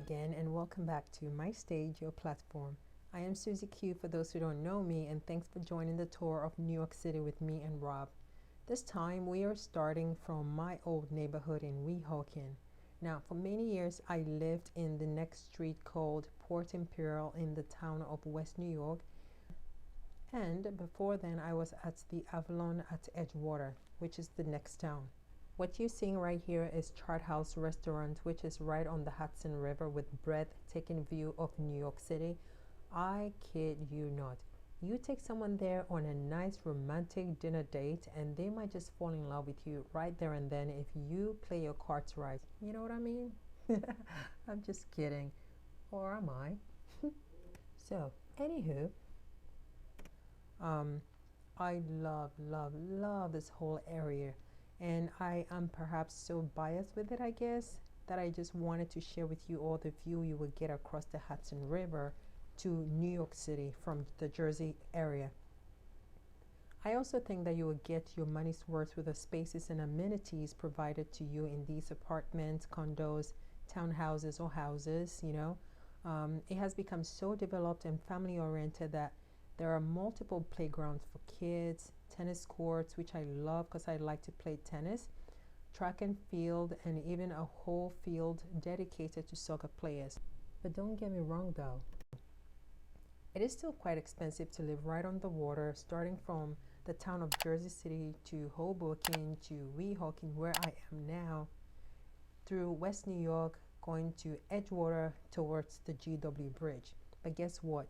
again, and welcome back to my stage, your platform. I am Suzy Q for those who don't know me, and thanks for joining the tour of New York City with me and Rob. This time we are starting from my old neighborhood in Weehawken. Now, for many years I lived in the next street called Port Imperial in the town of West New York, and before then I was at the Avalon at Edgewater, which is the next town. What you're seeing right here is Chart House Restaurant, which is right on the Hudson River with breathtaking view of New York City. I kid you not. You take someone there on a nice romantic dinner date and they might just fall in love with you right there and then if you play your cards right. You know what I mean? I'm just kidding. Or am I? So, anywho, I love this whole area. And I am perhaps so biased with it, I guess, that I just wanted to share with you all the view you will get across the Hudson River to New York City from the Jersey area. I also think that you will get your money's worth with the spaces and amenities provided to you in these apartments, condos, townhouses, or houses, you know. It has become so developed and family oriented that there are multiple playgrounds for kids, tennis courts, which I love because I like to play tennis, track and field, and even a whole field dedicated to soccer players. But don't get me wrong though, it is still quite expensive to live right on the water, starting from the town of Jersey City to Hoboken to Weehawken, where I am now, through West New York, going to Edgewater towards the GW Bridge. But guess what?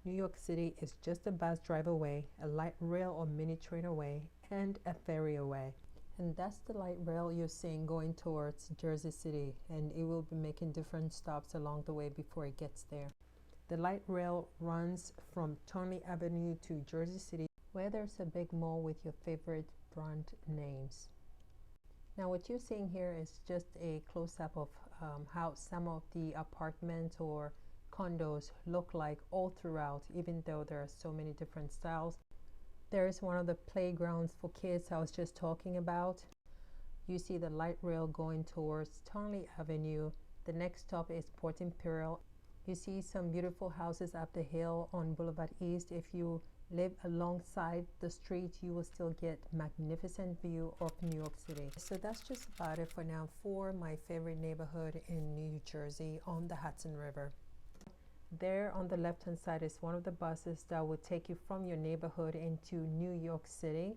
New York City is just a bus drive away, a light rail or mini train away, and a ferry away. And that's the light rail you're seeing going towards Jersey City, and it will be making different stops along the way before it gets there. The light rail runs from Townley Avenue to Jersey City, where there's a big mall with your favorite brand names. Now what you're seeing here is just a close-up of how some of the apartments or condos look like all throughout, even though there are so many different styles. There is one of the playgrounds for kids I was just talking about. You see the light rail going towards Townley Avenue. The next stop is Port Imperial. You see some beautiful houses up the hill on Boulevard East. If you live alongside the street, you will still get magnificent view of New York City. So that's just about it for now for my favorite neighborhood in New Jersey on the Hudson River. There on the left hand side is one of the buses that will take you from your neighborhood into New York City.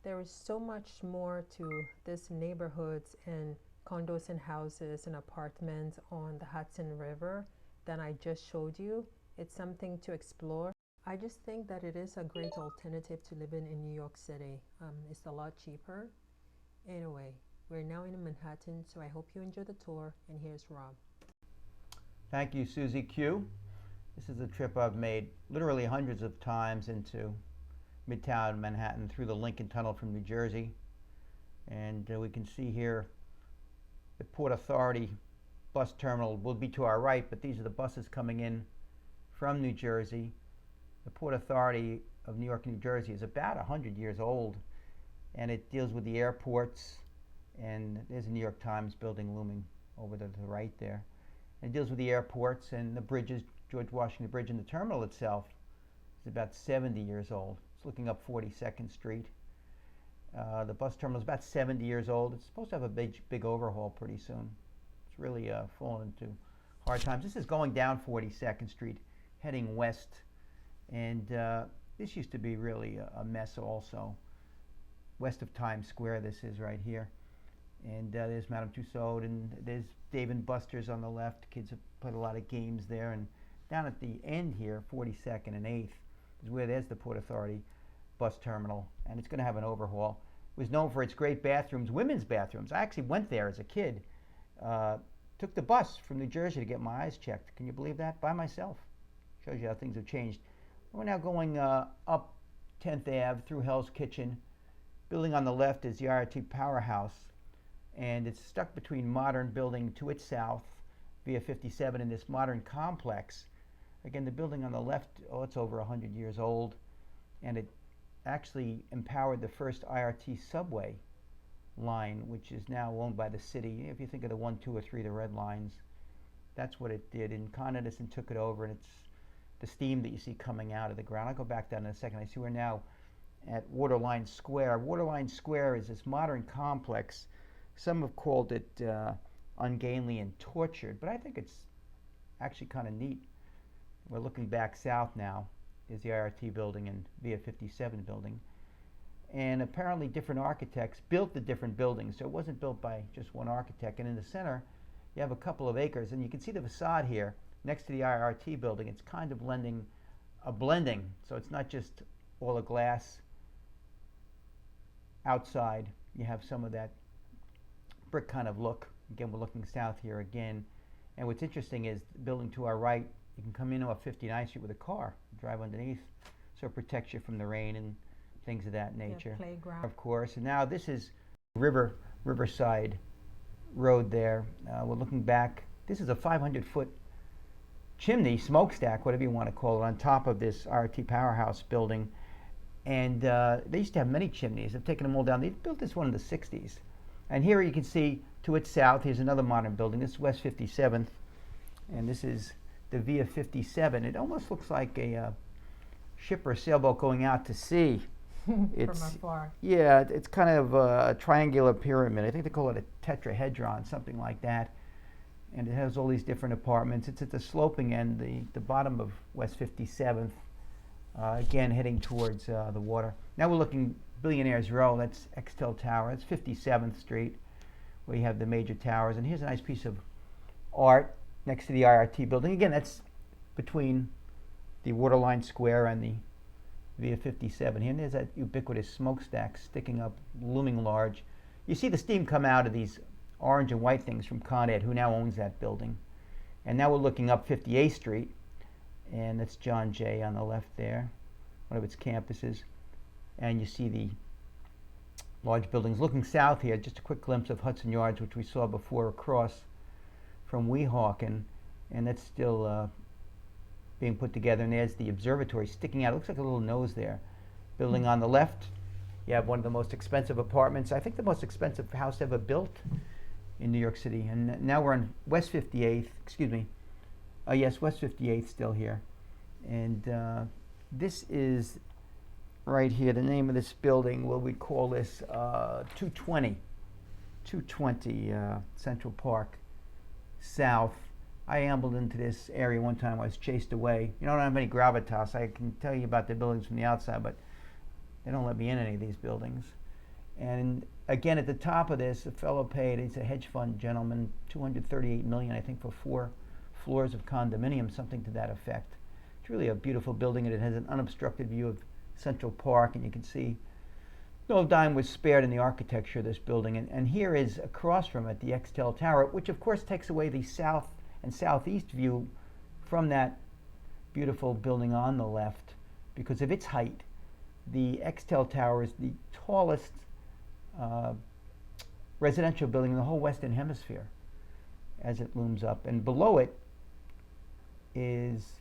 There is so much more to this neighborhoods and condos and houses and apartments on the Hudson River than I just showed you. It's something to explore. I just think that it is a great alternative to living in New York City. It's a lot cheaper. Anyway, we're now in Manhattan, so I hope you enjoy the tour, and here's Rob. Thank you, Suzy Q. This is a trip I've made literally hundreds of times into Midtown Manhattan through the Lincoln Tunnel from New Jersey. And we can see here the Port Authority bus terminal will be to our right, but these are the buses coming in from New Jersey. The Port Authority of New York and New Jersey is about 100 years old, and it deals with the airports, and there's a New York Times building looming over to the right there. It deals with the airports and the bridges. George Washington Bridge, and the terminal itself is about 70 years old. It's looking up 42nd Street. The bus terminal is about 70 years old. It's supposed to have a big overhaul pretty soon. It's really fallen into hard times. This is going down 42nd Street, heading west, and this used to be really a mess also. West of Times Square, this is right here. And there's Madame Tussauds, and there's Dave & Buster's on the left. Kids have played a lot of games there. And down at the end here, 42nd and 8th, is where there's the Port Authority bus terminal. And it's going to have an overhaul. It was known for its great bathrooms, women's bathrooms. I actually went there as a kid. Took the bus from New Jersey to get my eyes checked. Can you believe that? By myself. Shows you how things have changed. We're now going up 10th Ave through Hell's Kitchen. Building on the left is the Irt Powerhouse. And it's stuck between Modern Building to its south via 57 in this modern complex. Again, the building on the left, it's over 100 years old, and it actually empowered the first IRT subway line, which is now owned by the city. If you think of the 1, 2, or 3, the red lines, That's what it did. And Con Edison took it over, and it's the steam that you see coming out of the ground. I'll go back down in a second. I see we're now at Waterline Square. Waterline Square is this modern complex. Some have called it ungainly and tortured, but I think it's actually kind of neat. We're looking back south now. Is the IRT building and Via 57 building. And apparently different architects built the different buildings, so it wasn't built by just one architect. And in the center, you have a couple of acres, and you can see the facade here next to the IRT building. It's kind of blending, so it's not just all a glass outside. You have some of that brick kind of look. Again, we're looking south here again. And what's interesting is the building to our right, you can come in off 59th Street with a car, drive underneath, so it protects you from the rain and things of that nature. Yeah, playground. Of course. And now this is Riverside Road there. We're looking back. This is a 500-foot chimney, smokestack, whatever you want to call it, on top of this Rt Powerhouse building. And they used to have many chimneys. They've taken them all down. They built this one in the 60s. And here you can see to its south, here's another modern building. This is West 57th. And this is the Via 57. It almost looks like a ship or a sailboat going out to sea. From afar. Yeah, it's kind of a triangular pyramid. I think they call it a tetrahedron, something like that. And it has all these different apartments. It's at the sloping end, the bottom of West 57th, again heading towards the water. Now we're looking Billionaires Row. That's Extel Tower. That's 57th Street, where you have the major towers. And here's a nice piece of art next to the IRT building. Again, that's between the Waterline Square and the Via 57 here. And there's that ubiquitous smokestack sticking up, looming large. You see the steam come out of these orange and white things from Con Ed, who now owns that building. And now we're looking up 58th Street, and that's John Jay on the left there, one of its campuses. And you see the large buildings. Looking south here, just a quick glimpse of Hudson Yards, which we saw before across from Weehawken, and that's still being put together. And there's the observatory sticking out. It looks like a little nose there. Building on the left, you have one of the most expensive apartments, I think the most expensive house ever built in New York City. And now we're on West 58th, excuse me. Yes, West 58th still here. And this is right here, the name of this building, what we call this 220 Central Park South. I ambled into this area one time. I was chased away. You don't have any gravitas. I can tell you about the buildings from the outside, but they don't let me in any of these buildings. And again, at the top of this, a fellow paid, he's a hedge fund gentleman, $238 million, I think, for 4 floors of condominium, something to that effect. It's really a beautiful building, and it has an unobstructed view of Central Park, and you can see no dime was spared in the architecture of this building. And here is across from it the Extel Tower, which of course takes away the south and southeast view from that beautiful building on the left because of its height. The Extel Tower is the tallest residential building in the whole Western Hemisphere as it looms up. And below it is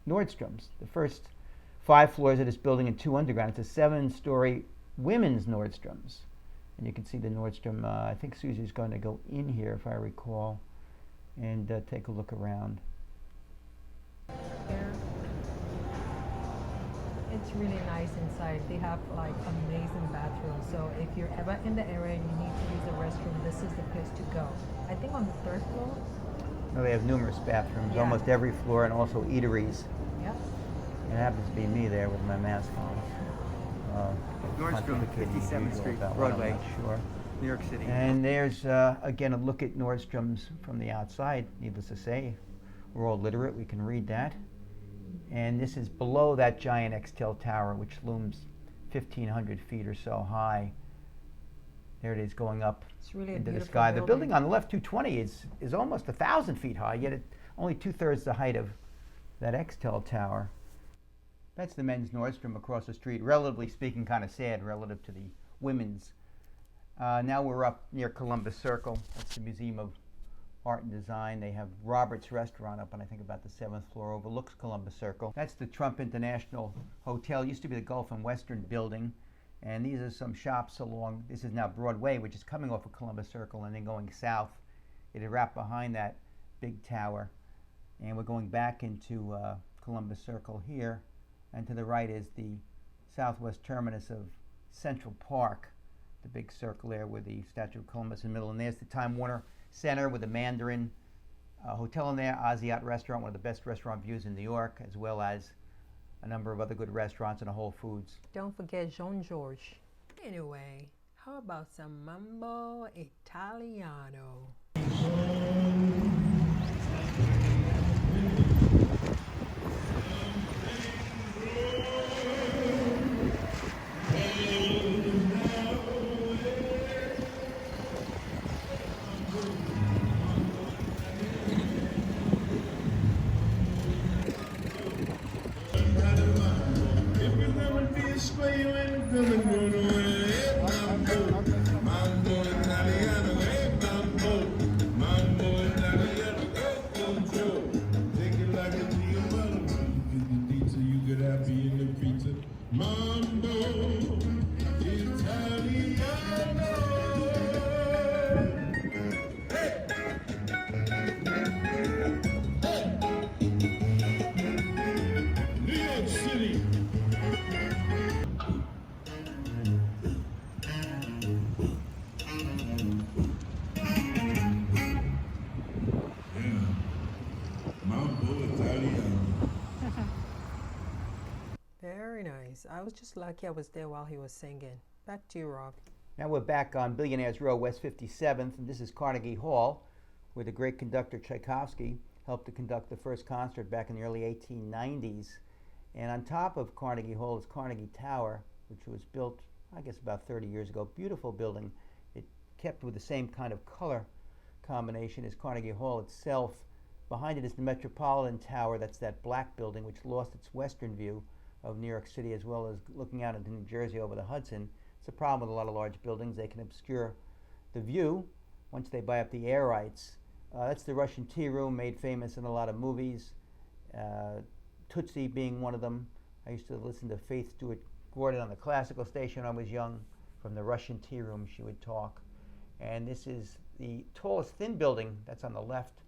Nordstrom's, the first 5 floors of this building and 2 underground. It's a 7-story women's Nordstrom's. And you can see the Nordstrom. I think Suzy's going to go in here, if I recall, and take a look around. It's really nice inside. They have like amazing bathrooms. So if you're ever in the area and you need to use the restroom, this is the place to go. I think on the 3rd floor. No, they have numerous bathrooms, Yeah. almost every floor, and also eateries. Yep. It happens to be me there with my mask on. Nordstrom, pontificating 57th as usual Street, about what I'm Broadway. not sure. New York City. And there's, again, a look at Nordstrom's from the outside. Needless to say, we're all literate. We can read that. And this is below that giant Extel Tower, which looms 1,500 feet or so high. There it is going up It's really a into the beautiful sky. The building on the left, 220, is almost 1,000 feet high, yet it's only 2/3 the height of that Extel Tower. That's the men's Nordstrom across the street. Relatively speaking, kind of sad relative to the women's. Now we're up near Columbus Circle. That's the Museum of Art and Design. They have Robert's Restaurant up on, I think, about the 7th floor, overlooks Columbus Circle. That's the Trump International Hotel. Used to be the Gulf and Western Building. And these are some shops along, this is now Broadway, which is coming off of Columbus Circle and then going south. It had wrapped behind that big tower. And we're going back into Columbus Circle here, and to the right is the southwest terminus of Central Park, the big circle there with the Statue of Columbus in the middle. And there's the Time Warner Center with the Mandarin Hotel in there, Asiat Restaurant, one of the best restaurant views in New York, as well as a number of other good restaurants and a Whole Foods. Don't forget Jean-Georges. Anyway, how about some Mambo Italiano? Very nice. I was just lucky I was there while he was singing. Back to you, Rob. Now we're back on Billionaires Row, West 57th, and this is Carnegie Hall, where the great conductor Tchaikovsky helped to conduct the first concert back in the early 1890s. And on top of Carnegie Hall is Carnegie Tower, which was built, I guess, about 30 years ago. Beautiful building. It kept with the same kind of color combination as Carnegie Hall itself. Behind it is the Metropolitan Tower. That's that black building which lost its western view of New York City, as well as looking out into New Jersey over the Hudson. It's a problem with a lot of large buildings. They can obscure the view once they buy up the air rights. That's the Russian Tea Room, made famous in a lot of movies. Tootsie being one of them. I used to listen to Faith Stewart Gordon on the classical station when I was young. From the Russian Tea Room she would talk. And this is the tallest thin building that's on the left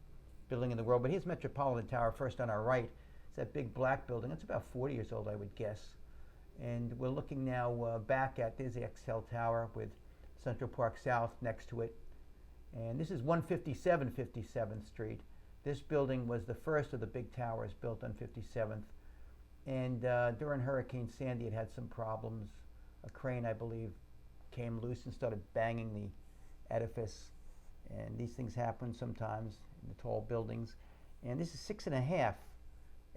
building in the world. But here's Metropolitan Tower, first on our right. It's that big black building. It's about 40 years old, I would guess. And we're looking now back at, there's the Extel Tower with Central Park South next to it. And this is 157 57th Street. This building was the first of the big towers built on 57th. And during Hurricane Sandy, it had some problems. A crane, I believe, came loose and started banging the edifice. And these things happen sometimes in the tall buildings. And this is 6.5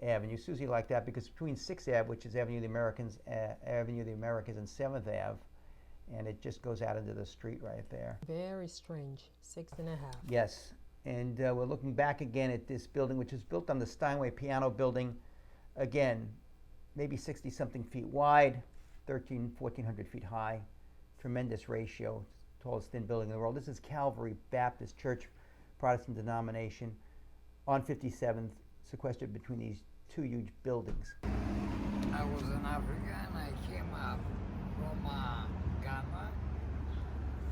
Avenue. Susie liked that because between 6th Ave, which is Avenue of the Americans, and 7th Ave, and it just goes out into the street right there. Very strange. 6.5. Yes. And we're looking back again at this building, which is built on the Steinway Piano Building. Again, maybe 60-something feet wide, 1,400 feet high. Tremendous ratio. Tallest thin building in the world. This is Calvary Baptist Church, Protestant denomination, on 57th, sequestered between these two huge buildings. I was in Africa and I came up from Ghana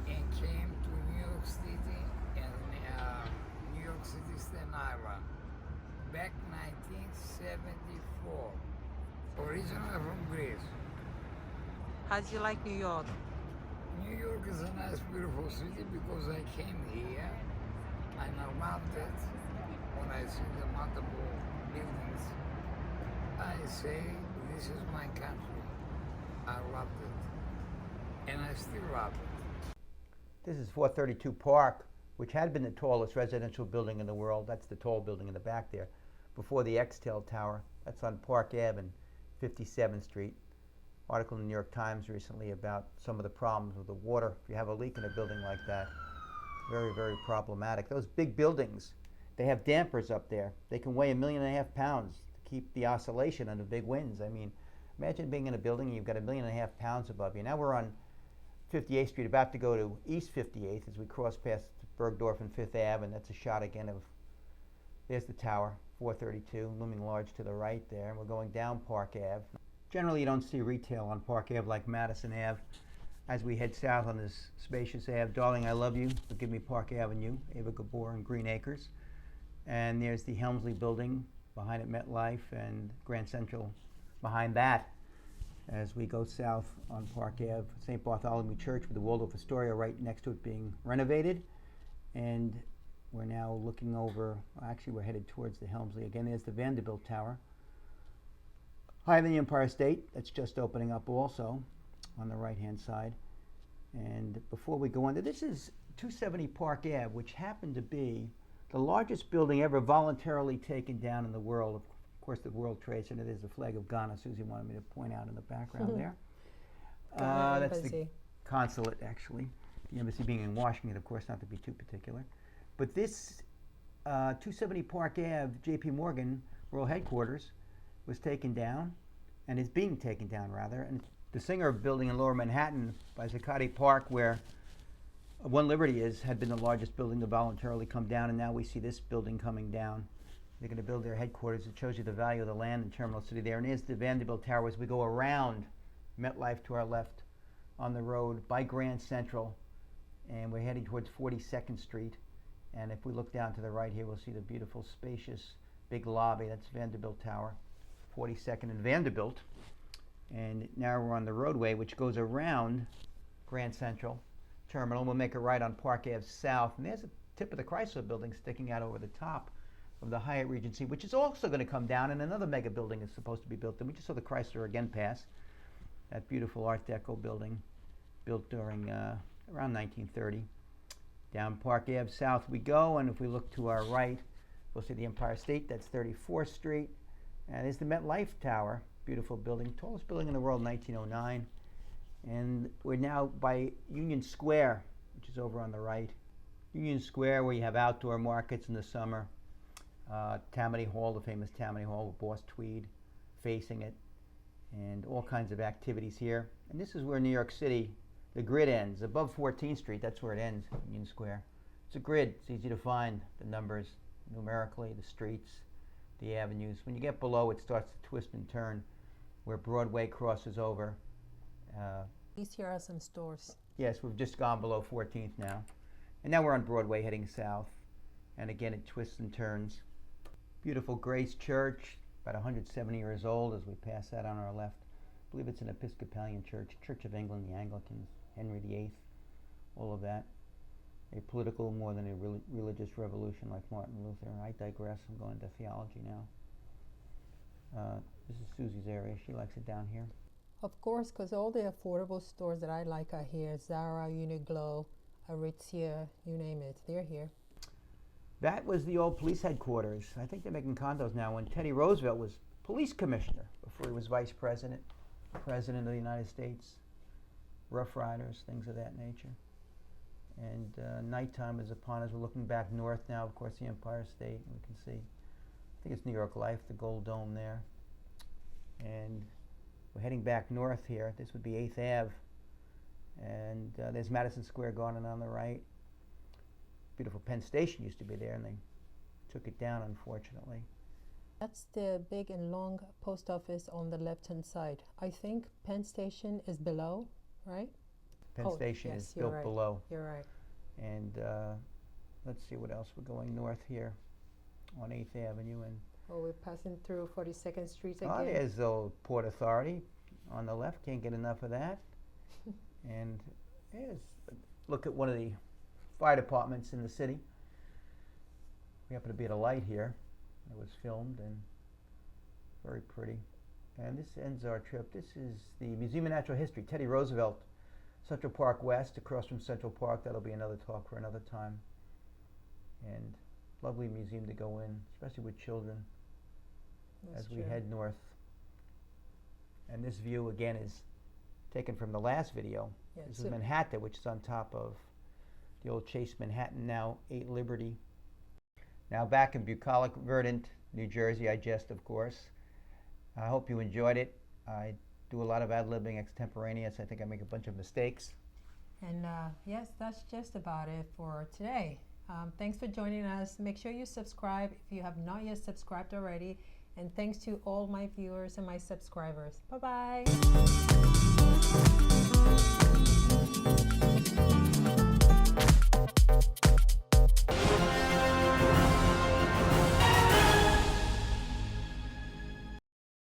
and came to New York City and New York City, Staten Island, back 1974. Originally from Greece. How do you like New York? New York is a nice, beautiful city because I came here and I loved it. When I see the multiple buildings, I say, this is my country. I loved it. And I still love it. This is 432 Park, which had been the tallest residential building in the world. That's the tall building in the back there. Before the Extel Tower. That's on Park Ave and 57th Street. Article in the New York Times recently about some of the problems with the water. If you have a leak in a building like that, very, very problematic. Those big buildings, they have dampers up there. They can weigh 1.5 million pounds to keep the oscillation under big winds. I mean, imagine being in a building and you've got 1.5 million pounds above you. Now we're on 58th Street, about to go to East 58th as we cross past Bergdorf and 5th Ave, and that's a shot again of, there's the tower, 432, looming large to the right there. And we're going down Park Ave. Generally, you don't see retail on Park Ave like Madison Ave. As we head south on this spacious Ave, Darling, I Love You, Forgive Me Park Avenue, Ava Gabor and Green Acres. And there's the Helmsley Building behind it, MetLife, and Grand Central behind that. As we go south on Park Ave, St. Bartholomew Church with the Waldorf Astoria right next to it being renovated. And we're now looking over, actually we're headed towards the Helmsley. Again, there's the Vanderbilt Tower. Higher than the Empire State, that's just opening up also on the right-hand side. And before we go under, this is 270 Park Ave, which happened to be the largest building ever voluntarily taken down in the world. Of course, the World Trade Center, there's the flag of Ghana, Suzy wanted me to point out in the background there. That's the consulate, actually. The embassy being in Washington, of course, not to be too particular. But this 270 Park Ave, J.P. Morgan World Headquarters, was taken down, and is being taken down, rather. And the Singer Building in Lower Manhattan by Zuccotti Park, where One Liberty is, had been the largest building to voluntarily come down, and now we see this building coming down. They're going to build their headquarters. It shows you the value of the land in Terminal City there. And here's the Vanderbilt Tower as we go around MetLife to our left on the road by Grand Central, and we're heading towards 42nd Street. And if we look down to the right here, we'll see the beautiful, spacious, big lobby. That's Vanderbilt Tower, 42nd and Vanderbilt. And now we're on the roadway, which goes around Grand Central Terminal. We'll make a right on Park Ave South. And there's the tip of the Chrysler Building sticking out over the top of the Hyatt Regency, which is also going to come down, and another mega building is supposed to be built. And we just saw the Chrysler again pass, that beautiful Art Deco building built during around 1930. Down Park Ave South we go, and if we look to our right, we'll see the Empire State. That's 34th Street. And there's the MetLife Tower, beautiful building, tallest building in the world, 1909. And we're now by Union Square, which is over on the right. Union Square, where you have outdoor markets in the summer. Tammany Hall, the famous Tammany Hall with Boss Tweed facing it, and all kinds of activities here. And this is where New York City, the grid ends. Above 14th Street, that's where it ends, Union Square. It's a grid. It's easy to find the numbers numerically, the streets, the avenues. When you get below, it starts to twist and turn where Broadway crosses over. These here are some stores. Yes, we've just gone below 14th now. And now we're on Broadway heading south. And again, it twists and turns. Beautiful Grace Church, about 170 years old as we pass that on our left. I believe it's an Episcopalian church, Church of England, the Anglicans, Henry VIII, all of that. A political more than a religious revolution like Martin Luther. I digress. I'm going into theology now. This is Suzy's area. She likes it down here. Of course, because all the affordable stores that I like are here. Zara, Uniqlo, Aritzia, you name it. They're here. That was the old police headquarters. I think they're making condos now. When Teddy Roosevelt was police commissioner, before he was vice president, president of the United States, Rough Riders, things of that nature. And nighttime is upon us. We're looking back north now, of course, the Empire State. We can see, I think it's New York Life, the Gold Dome there. And we're heading back north here. This would be 8th Ave. And there's Madison Square Garden on the right. Beautiful Penn Station used to be there, and they took it down, unfortunately. That's the big and long post office on the left-hand side. I think Penn Station is below, right? Penn Station yes, is built right. below. You're right. And let's see what else. We're going north here on 8th Avenue. And Oh, we're passing through 42nd Street again. oh, there's the old Port Authority on the left. Can't get enough of that. And here's look at one of the fire departments in the city. We happen to be at a light here. It was filmed and very pretty. And this ends our trip. This is the Museum of Natural History, Teddy Roosevelt, Central Park West, across from Central Park. That'll be another talk for another time. And lovely museum to go in, especially with children. That's As we true. head north. And this view again is taken from the last video. Yeah, This so- is Manhattan, which is on top of the old Chase Manhattan, now 8 Liberty. Now back in bucolic, verdant New Jersey, I jest, of course. I hope you enjoyed it. I do a lot of ad-libbing, extemporaneous. I think I make a bunch of mistakes. And yes, that's just about it for today. Thanks for joining us. Make sure you subscribe if you have not yet subscribed already. And thanks to all my viewers and my subscribers. Bye-bye.